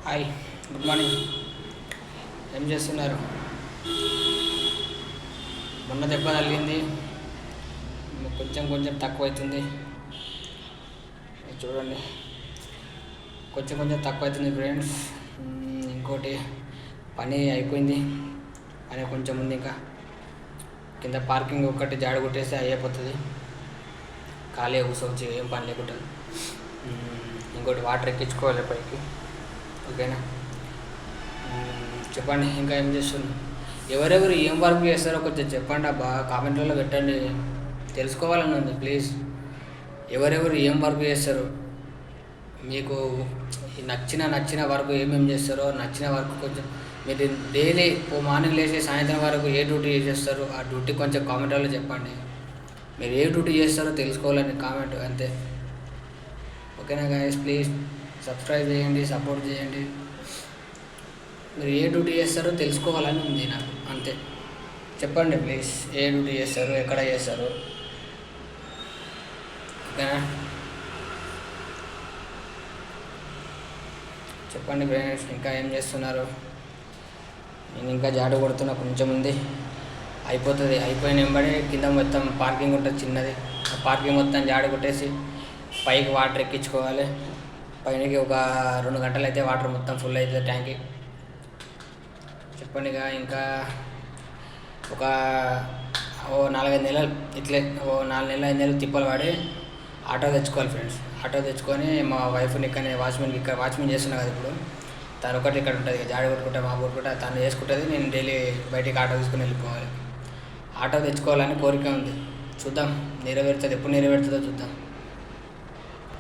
Hi, good morning. ఏం చేస్తున్నారు? మొన్న దెబ్బ తగిలింది, కొంచెం కొంచెం తక్కువ అవుతుంది. చూడండి, కొంచెం కొంచెం తక్కువ అవుతుంది ఫ్రెండ్స్. ఇంకోటి పని అయిపోయింది, పని కొంచెం ఉంది. ఇంకా కింద పార్కింగ్ ఒక్కటి జాడు కొట్టేస్తే అయిపోతుంది. ఖాళీ కూర్చోవచ్చు, ఏం పని లేకుండా. ఇంకోటి వాటర్ ఎక్కించుకోవాలి పైకి. ఓకేనా? చెప్పండి, ఇంకా ఏం చేస్తుంది? ఎవరెవరు ఏం వర్క్ చేస్తారో కొంచెం చెప్పండి అబ్బా, కామెంట్లలో పెట్టండి. తెలుసుకోవాలని ఉంది ప్లీజ్. ఎవరెవరు ఏం వర్క్ చేస్తారు, మీకు నచ్చిన వర్క్ ఏమేమి చేస్తారో, నచ్చిన వర్క్ కొంచెం మీరు డైలీ మార్నింగ్ లేచి సాయంత్రం వరకు ఏ డ్యూటీ చేస్తారు, ఆ డ్యూటీ కొంచెం కామెంట్లలో చెప్పండి. మీరు ఏ డ్యూటీ చేస్తారో తెలుసుకోవాలని కామెంట్, అంతే. ఓకేనా గైస్? ప్లీజ్ సబ్స్క్రైబ్ చేయండి, సపోర్ట్ చేయండి. మీరు ఏ డ్యూటీ చేస్తారో తెలుసుకోవాలని ఉంది నాకు, అంతే. చెప్పండి ప్లీజ్, ఏ డ్యూటీ చేస్తారు, ఎక్కడ చేస్తారు? ఓకేనా? చెప్పండి ఫ్రెండ్స్, ఇంకా ఏం చేస్తున్నారు? నేను ఇంకా జాడు కొడుతున్నా, కొంచెం ఉంది, అయిపోతుంది. అయిపోయిన వెంబడి కింద మొత్తం పార్కింగ్ ఉంటుంది చిన్నది, ఆ పార్కింగ్ మొత్తం జాడు కొట్టేసి పైకి వాటర్ ఎక్కించుకోవాలి. పైనకి ఒక 2 గంటలు అయితే వాటర్ మొత్తం ఫుల్ అవుతుంది ట్యాంక్కి. చెప్పండి. ఇంకా ఒక 4-5 నెలలు ఇట్లే, 4 నెలలు 5 నెలలు తిప్పలు పడి ఆటో తెచ్చుకోవాలి ఫ్రెండ్స్. ఆటో తెచ్చుకొని మా వైఫ్ని ఇక్కడ వాచ్మెన్ చేస్తున్నా కదా ఇప్పుడు, తను ఒకటి ఇక్కడ ఉంటుంది, జాడి కొట్టుకుంటా మా కొట్టుకుంటా తను చేసుకుంటుంది. నేను డైలీ బయటికి ఆటో తీసుకుని వెళ్ళిపోవాలి. ఆటో తెచ్చుకోవాలని కోరిక ఉంది, చూద్దాం నెరవేరుతుంది. ఎప్పుడు నెరవేరుతుందో చూద్దాం.